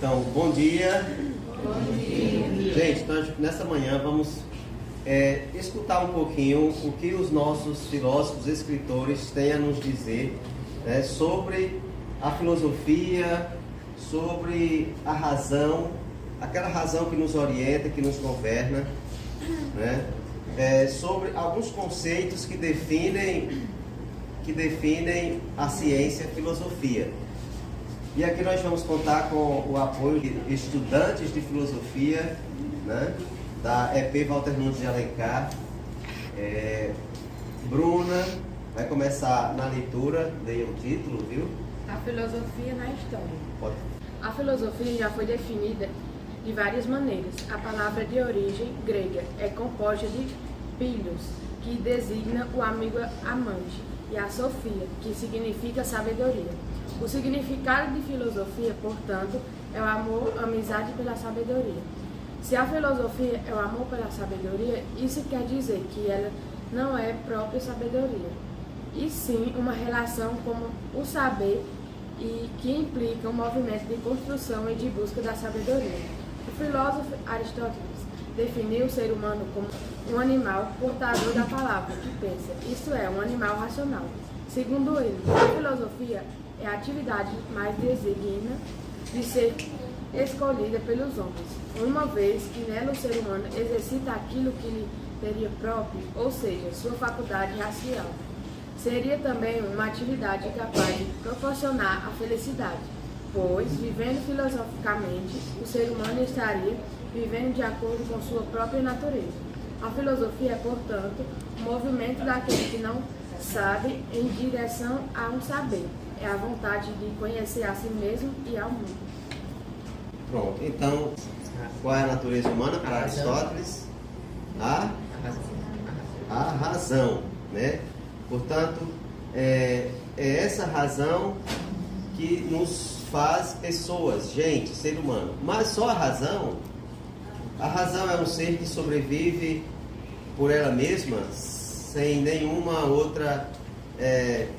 Então, bom dia. Bom dia. Gente, nós nessa manhã vamos escutar um pouquinho o que os nossos filósofos, escritores têm a nos dizer, né, sobre a filosofia, sobre a razão, aquela razão que nos orienta, que nos governa, né, sobre alguns conceitos que definem a ciência e a filosofia. E aqui nós vamos contar com o apoio de estudantes de filosofia, né, da EP Walter Nunes de Alencar. Bruna vai começar na leitura, leia o título, viu? A filosofia na história. Pode. A filosofia já foi definida de várias maneiras. A palavra de origem grega é composta de philos, que designa o amigo amante, e a sofia, que significa sabedoria. O significado de filosofia, portanto, é o amor, a amizade pela sabedoria. Se a filosofia é o amor pela sabedoria, isso quer dizer que ela não é própria sabedoria, e sim uma relação com o saber e que implica um movimento de construção e de busca da sabedoria. O filósofo Aristóteles definiu o ser humano como um animal portador da palavra, que pensa, isto é, um animal racional. Segundo ele, a filosofia é a atividade mais designa de ser escolhida pelos homens, uma vez que nela o ser humano exercita aquilo que lhe teria próprio, ou seja, sua faculdade racial. Seria também uma atividade capaz de proporcionar a felicidade, pois, vivendo filosoficamente, o ser humano estaria vivendo de acordo com sua própria natureza. A filosofia é, portanto, o movimento daquele que não sabe em direção a um saber. É a vontade de conhecer a si mesmo e ao mundo. Pronto, então, qual é a natureza humana para Aristóteles? A razão, né? Portanto, é essa razão que nos faz pessoas, gente, ser humano. Mas só a razão é um ser que sobrevive por ela mesma, sem nenhuma outra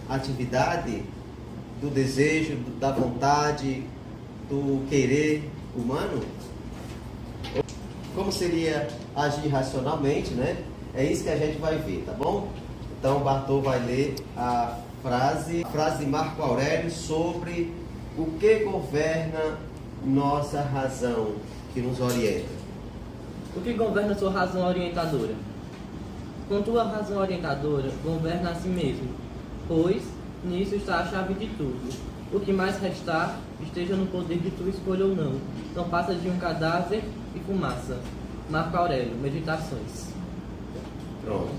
atividade do desejo, da vontade, do querer humano. Como seria agir racionalmente, né? É isso que a gente vai ver, tá bom? Então, Bartô vai ler a frase de Marco Aurélio sobre o que governa nossa razão, que nos orienta. O que governa sua razão orientadora? Com tua razão orientadora, governa a si mesmo, pois nisso está a chave de tudo. O que mais restar, esteja no poder de tua escolha ou não. Não passa de um cadáver e fumaça. Marco Aurélio, Meditações. Pronto.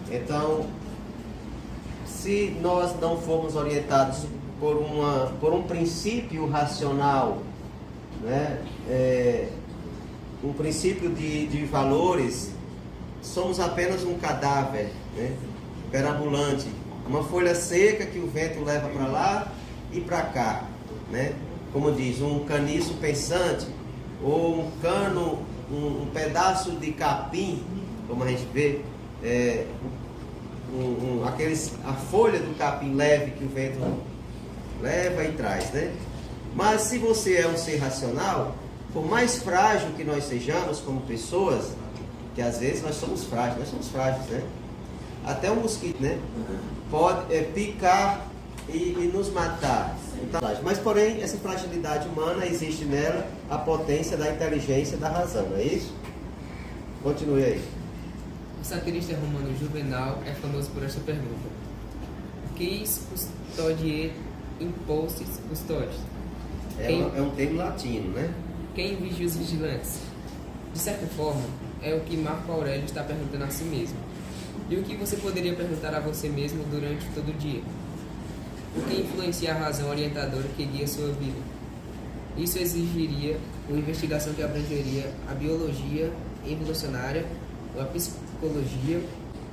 Então, se nós não formos orientados por um princípio racional, né, um princípio de valores, somos apenas um cadáver, né, perambulante, uma folha seca que o vento leva para lá e para cá, né? Como diz, um caniço pensante, ou um cano, um pedaço de capim, como a gente vê, a folha do capim leve que o vento leva e traz, né? Mas se você é um ser racional, por mais frágil que nós sejamos como pessoas, que às vezes nós somos frágeis, né? Até um mosquito, né, pode picar e nos matar. Então, mas porém, essa fragilidade humana, existe nela a potência da inteligência e da razão, não é isso? Continue aí. O satirista romano Juvenal é famoso por esta pergunta: Quis custodiet impostis custodis? É um termo latino, né? Quem vigia os vigilantes? De certa forma, é o que Marco Aurélio está perguntando a si mesmo. E o que você poderia perguntar a você mesmo durante todo o dia? O que influencia a razão orientadora que guia sua vida? Isso exigiria uma investigação que abrangeria a biologia evolucionária, a psicologia,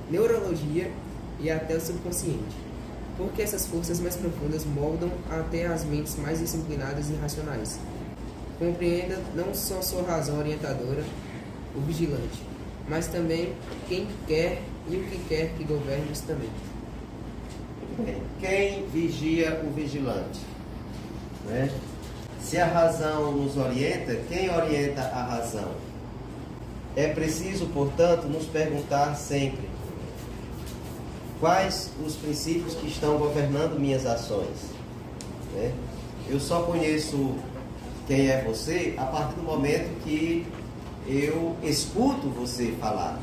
neurologia e até o subconsciente. Porque essas forças mais profundas moldam até as mentes mais disciplinadas e racionais. Compreenda não só sua razão orientadora, o vigilante, mas também quem quer e o que quer que governe isso também. Quem vigia o vigilante, né? Se a razão nos orienta, quem orienta a razão? É preciso, portanto, nos perguntar sempre: quais os princípios que estão governando minhas ações? Né? Eu só conheço quem é você a partir do momento que eu escuto você falar,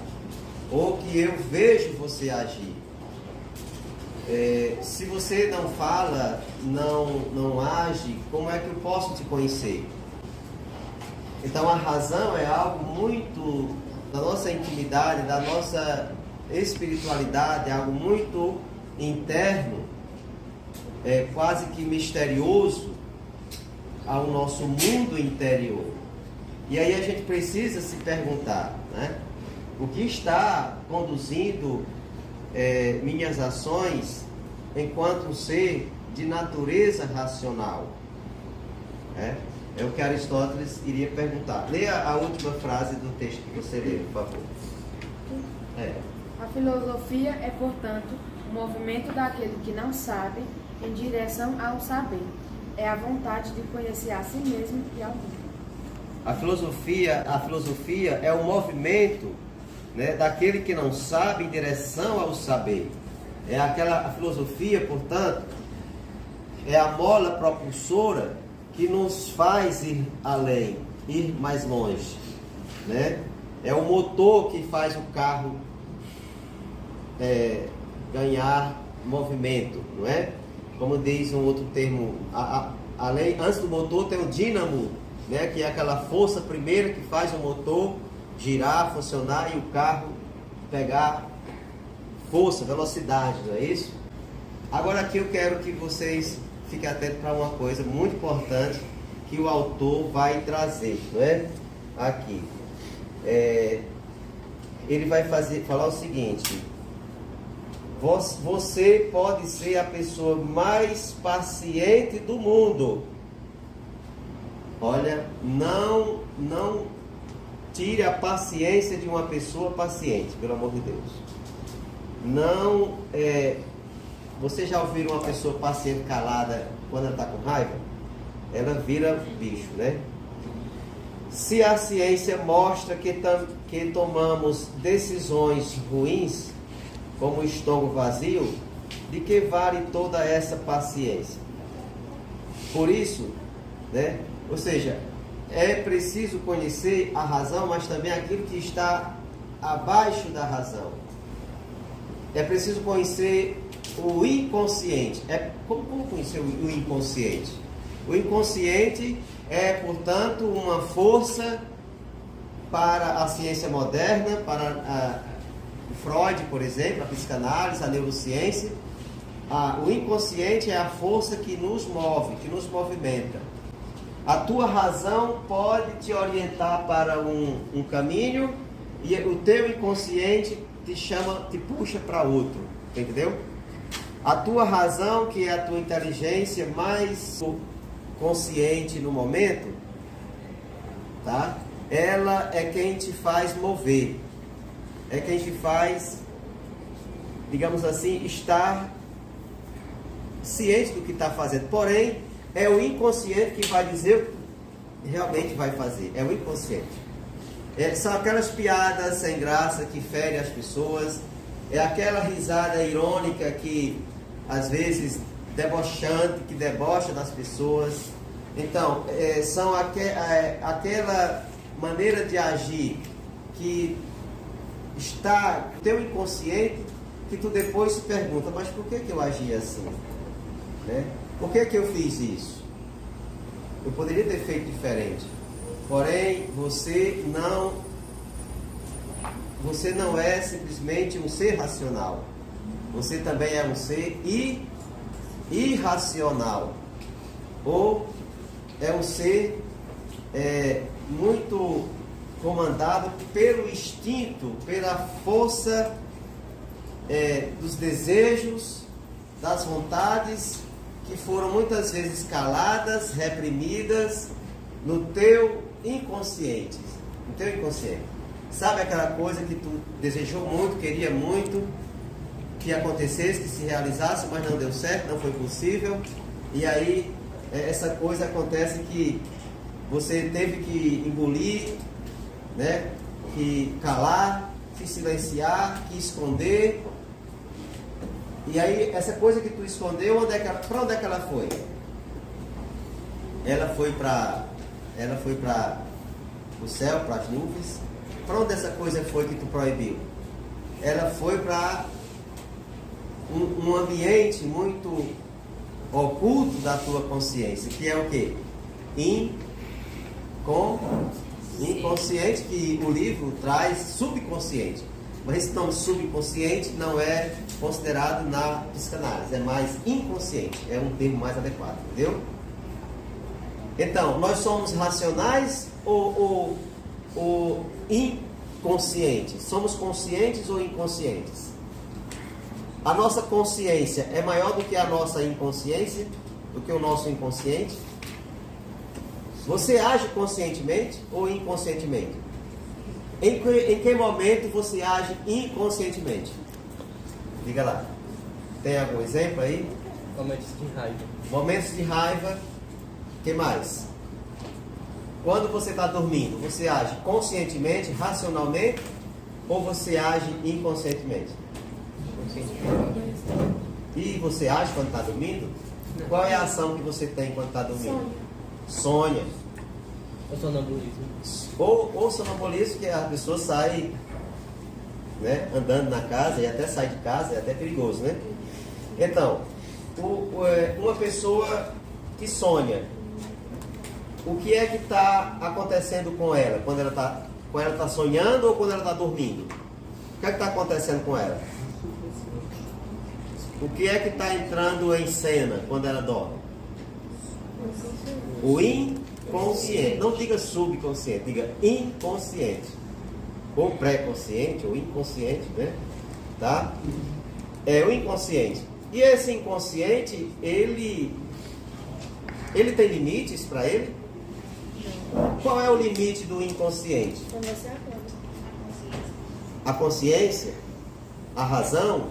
ou que eu vejo você agir. Se você não fala, não age, como é que eu posso te conhecer? Então a razão é algo muito da nossa intimidade, da nossa espiritualidade, é algo muito interno, quase que misterioso ao nosso mundo interior. E aí a gente precisa se perguntar, né? O que está conduzindo minhas ações enquanto um ser de natureza racional? É o que Aristóteles iria perguntar. Leia a última frase do texto que você leu, por favor. A filosofia é, portanto, o movimento daquele que não sabe em direção ao saber. É a vontade de conhecer a si mesmo e ao mundo. A filosofia é o movimento, né, daquele que não sabe em direção ao saber. A filosofia, portanto, é a mola propulsora que nos faz ir além, ir mais longe, né? É o motor que faz o carro ganhar movimento, não é? Como diz um outro termo, antes do motor tem o dínamo, né? Que é aquela força primeira que faz o motor girar, funcionar e o carro pegar força, velocidade, não é isso? Agora aqui eu quero que vocês fiquem atentos para uma coisa muito importante que o autor vai trazer, não é? Aqui. Ele vai falar o seguinte: você pode ser a pessoa mais paciente do mundo. Olha, não tire a paciência de uma pessoa paciente, pelo amor de Deus. Vocês já ouviram uma pessoa paciente calada quando ela está com raiva? Ela vira bicho, né? Se a ciência mostra que tomamos decisões ruins, como o estômago vazio, de que vale toda essa paciência? Por isso, né? Ou seja, é preciso conhecer a razão, mas também aquilo que está abaixo da razão. É preciso conhecer o inconsciente. Como conhecer o inconsciente? O inconsciente é, portanto, uma força para a ciência moderna, para o Freud, por exemplo, a psicanálise, a neurociência. O inconsciente é a força que nos move, que nos movimenta. A tua razão pode te orientar para um caminho e o teu inconsciente te puxa para outro, entendeu? A tua razão, que é a tua inteligência mais consciente no momento, tá? Ela é quem te faz mover, é quem te faz, digamos assim, estar ciente do que está fazendo. Porém, é o inconsciente que vai dizer o que realmente vai fazer, é o inconsciente. São aquelas piadas sem graça que ferem as pessoas, é aquela risada irônica que, às vezes, debochante, que debocha das pessoas. Então, são aquela maneira de agir que está no teu inconsciente, que tu depois se pergunta: mas por que eu agi assim? Né? Por que eu fiz isso? Eu poderia ter feito diferente. Porém, você não é simplesmente um ser racional. Você também é um ser irracional. Ou é um ser muito comandado pelo instinto, pela força dos desejos, das vontades, que foram muitas vezes caladas, reprimidas no teu inconsciente. No teu inconsciente. Sabe aquela coisa que tu desejou muito, queria muito que acontecesse, que se realizasse, mas não deu certo, não foi possível. E aí essa coisa acontece que você teve que engolir, né? Que calar, que silenciar, que esconder. E aí, essa coisa que tu escondeu, para onde é que ela foi? Ela foi para o céu, para as nuvens. Para onde essa coisa foi que tu proibiu? Ela foi para um ambiente muito oculto da tua consciência, que é o quê? Inconsciente, que o livro traz subconsciente. Mas esse nome subconsciente não é considerado na psicanálise, é mais inconsciente, é um termo mais adequado, entendeu? Então, nós somos racionais ou inconscientes? Somos conscientes ou inconscientes? A nossa consciência é maior do que a nossa inconsciência, do que o nosso inconsciente? Você age conscientemente ou inconscientemente? Em que momento você age inconscientemente? Diga lá. Tem algum exemplo aí? Momentos de raiva. Momentos de raiva. O que mais? Quando você está dormindo, você age conscientemente, racionalmente, ou você age inconscientemente? E você age quando está dormindo? Qual é a ação que você tem quando está dormindo? Sonha. Ou sonambulismo. Ou sonambulismo, que a pessoa sai, né, andando na casa e até sai de casa, é até perigoso, né? Então, uma pessoa que sonha, o que é que está acontecendo com ela? Quando ela está sonhando ou quando ela está dormindo? O que é que está acontecendo com ela? O que é que está entrando em cena quando ela dorme? O inconsciente. Não diga subconsciente, diga inconsciente. Ou pré-consciente, ou inconsciente, né? Tá? É o inconsciente. E esse inconsciente, ele tem limites para ele? Qual é o limite do inconsciente? Quando você acorda. A consciência, a razão,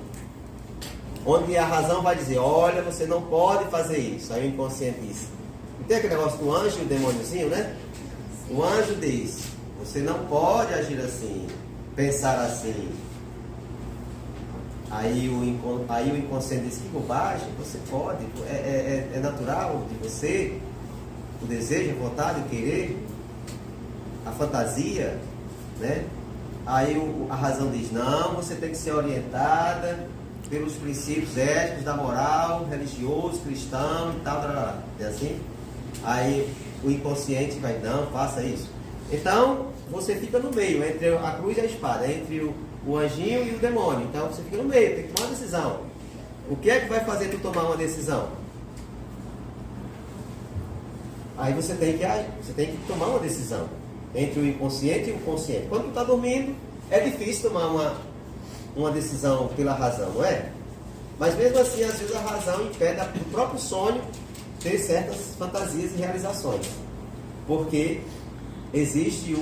onde a razão vai dizer, olha, você não pode fazer isso. Aí o inconsciente diz. Não tem aquele negócio do anjo e o demôniozinho, né? O anjo diz, você não pode agir assim, pensar assim. Aí o inconsciente diz, que bobagem, você pode, é natural de você, o desejo, a vontade, o querer, a fantasia, né? Aí a razão diz, não, você tem que ser orientada pelos princípios éticos da moral, religioso, cristão e tal, é assim? Aí o inconsciente vai, não, faça isso. Então, você fica no meio, entre a cruz e a espada, entre o anjinho e o demônio. Então, você fica no meio, tem que tomar uma decisão. O que é que vai fazer tu tomar uma decisão? Aí você tem que tomar uma decisão entre o inconsciente e o consciente. Quando tu está dormindo, é difícil tomar uma decisão pela razão, não é? Mas mesmo assim, às vezes a razão impede o próprio sonho ter certas fantasias e realizações. Porque existe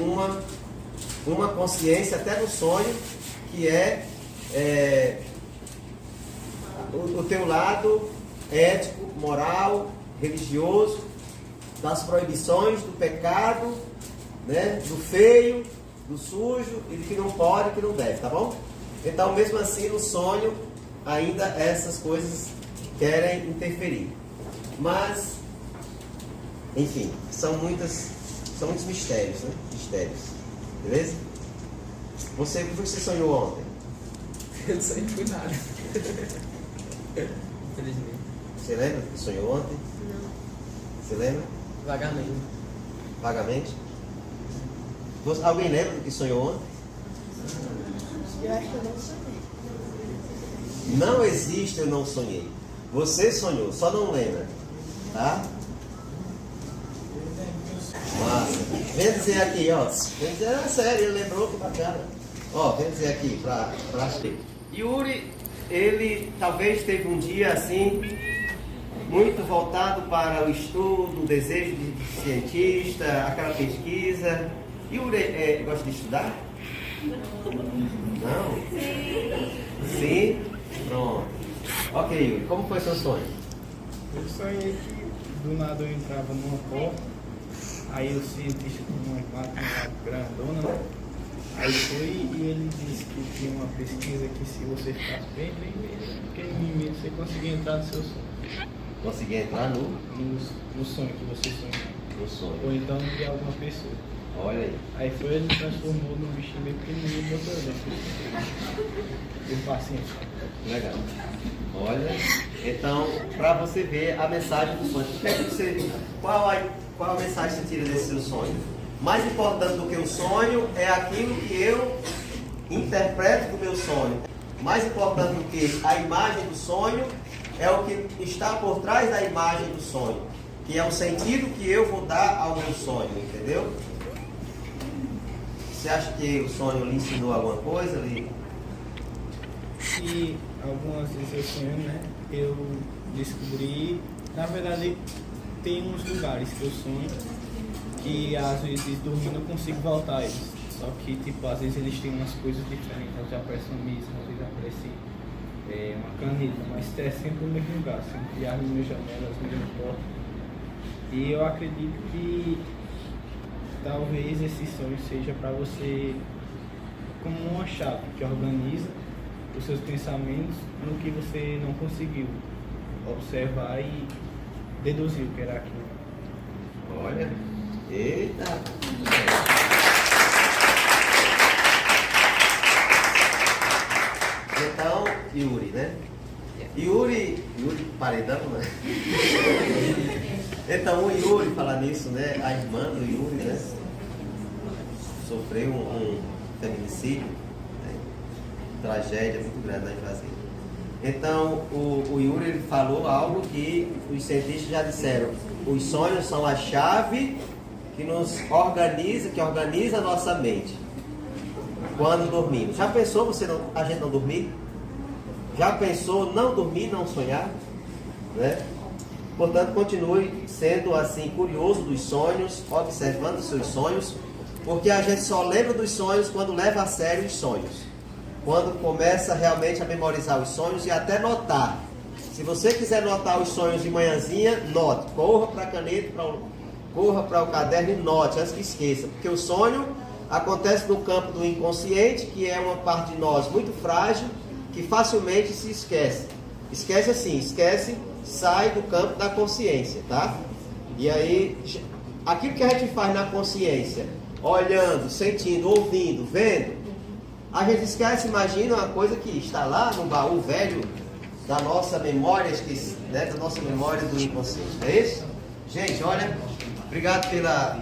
uma consciência até no sonho que é o teu lado ético, moral, religioso, das proibições, do pecado, né, do feio, do sujo e do que não pode e que não deve, tá bom? Então, mesmo assim, no sonho, ainda essas coisas querem interferir. Mas, enfim, são muitos mistérios, né? Mistérios. Beleza? O que você sonhou ontem? Eu não sonhei com nada. Infelizmente. Você lembra do que sonhou ontem? Não. Você lembra? Vagamente. Vagamente? Alguém lembra do que sonhou ontem? Eu acho que eu não sonhei. Não existe eu não sonhei. Você sonhou, só não lembra. Tá? Massa. Vem dizer aqui, ó. Vem dizer, sério, ele lembrou, que bacana. Ó, vem dizer aqui pra Yuri, ele talvez teve um dia assim, muito voltado para o estudo, o desejo de cientista, aquela pesquisa. Yuri gosta de estudar? Não? Sim? Pronto. Ok, Yuri, como foi seu sonho? Eu sonhei que do nada eu entrava numa porta, aí o cientista com uma máquina grandona, né? Aí foi e ele disse que tinha uma pesquisa que se você ficasse bem pequenininho, você conseguia entrar no seu sonho. Conseguir entrar no sonho que você sonhou. sonho. Ou então de alguma pessoa. Olha aí. Aí foi, ele transformou num bichinho bem pequenininho e botou dentro. Teve paciência. Legal. Olha, então, para você ver a mensagem do sonho, o que é que você, qual a mensagem que você tira desse seu sonho? Mais importante do que o sonho é aquilo que eu interpreto do meu sonho. Mais importante do que a imagem do sonho é o que está por trás da imagem do sonho, que é o sentido que eu vou dar ao meu sonho, entendeu? Você acha que o sonho lhe ensinou alguma coisa? E algumas vezes eu sonho, né? Eu descobri, na verdade, tem uns lugares que eu sonho que às vezes dormindo eu consigo voltar a eles. Só que, tipo, às vezes eles têm umas coisas diferentes. Às vezes aparece uma mesa, às vezes aparece uma caneta, mas é sempre no mesmo lugar, sempre as mesmas janelas, as mesmas portas. E eu acredito que talvez esse sonho seja para você como uma chave que organiza os seus pensamentos no que você não conseguiu observar e deduzir o que era aquilo. Olha, eita! Então, Yuri, né? Yuri paredão, né? Então, o Yuri, falar nisso, né? A irmã do Yuri, né? Sofreu um feminicídio, né? Tragédia muito grande lá em Brasília. Então, o Yuri ele falou algo que os cientistas já disseram. Os sonhos são a chave que nos organiza, que organiza a nossa mente quando dormimos. Já pensou a gente não dormir? Já pensou não dormir, não sonhar? Né? Portanto, continue sendo assim curioso dos sonhos, observando os seus sonhos, porque a gente só lembra dos sonhos quando leva a sério os sonhos. Quando começa realmente a memorizar os sonhos e até notar. Se você quiser notar os sonhos de manhãzinha, note. Corra para a caneta, corra para o caderno e note, antes que esqueça. Porque o sonho acontece no campo do inconsciente, que é uma parte de nós muito frágil, que facilmente se esquece. Esquece assim, sai do campo da consciência, tá? E aí, aquilo que a gente faz na consciência, olhando, sentindo, ouvindo, vendo, a gente esquece, imagina uma coisa que está lá no baú velho da nossa memória, né, da nossa memória do inconsciente. É isso? Gente, olha, obrigado pela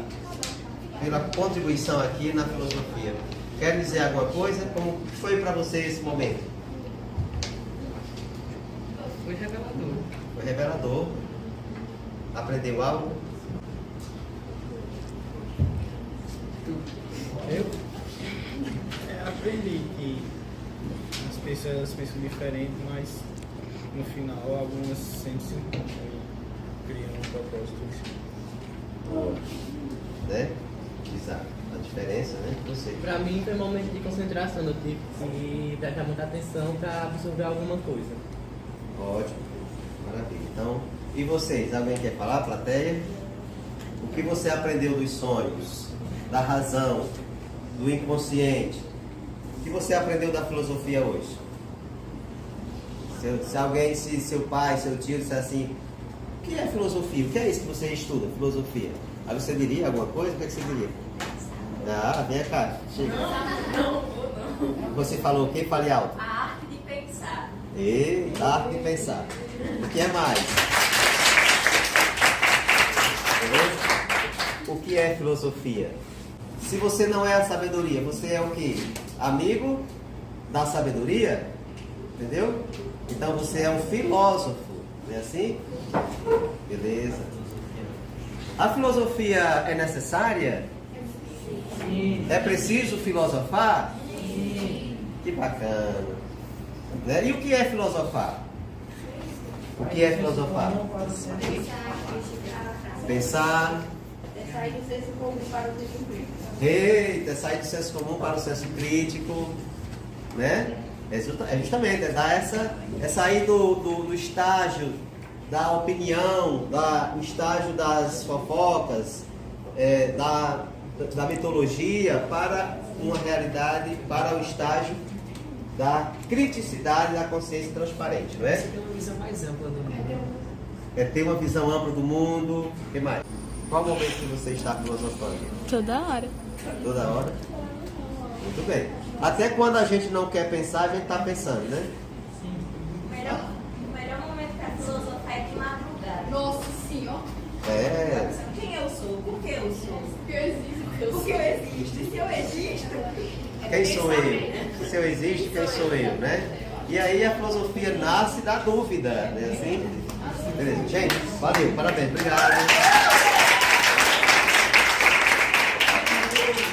contribuição aqui na filosofia. Quer dizer alguma coisa? Como foi para você esse momento? Foi revelador. Foi revelador. Aprendeu algo? Eu aprendi que as pessoas pensam diferente, mas no final algumas sempre se encontram e criam um propósito. Né? Exato. A diferença, né? Você. Pra mim foi um momento de concentração, eu tive que prestar muita atenção para absorver alguma coisa. Ótimo. Maravilha. Então, e vocês? Alguém quer falar, plateia? O que você aprendeu dos sonhos, da razão, do inconsciente? O que você aprendeu da filosofia hoje? Se alguém, se seu pai, seu tio disser assim, o que é filosofia? O que é isso que você estuda, filosofia? Aí você diria alguma coisa? O que é que você diria? Ah, vem cá, chega. Não. Você falou o quê? Fale alto. A arte de pensar. Eita, arte de pensar. O que é mais? O que é filosofia? Se você não é a sabedoria, você é o quê? Amigo da sabedoria? Entendeu? Então você é um filósofo, não é assim? Beleza. A filosofia é necessária? Sim. É preciso filosofar? Sim. Que bacana. Né? E o que é filosofar? O que é filosofar? Pensar. É sair do senso comum para o senso crítico. Eita, é sair do senso comum para o senso crítico. Né? É justamente, é dar é sair do estágio da opinião, o estágio das fofocas, da mitologia para uma realidade, para o estágio da criticidade da consciência transparente, não é? Você tem uma visão mais ampla do mundo. É ter uma visão ampla do mundo. O que mais? Qual o momento que você está filosofando? Toda hora. Toda hora? Muito bem. Até quando a gente não quer pensar, a gente está pensando, né? O melhor momento para filosofar é de madrugada. Nossa senhora. É. Quem eu sou? Por que eu sou? Porque eu existo. Porque eu existo. E se eu existo? Quem sou eu? Saber, né? Se eu existo, quem sou eu, né? E aí a filosofia nasce da dúvida, né? Assim? Beleza. Gente, valeu, parabéns, obrigado.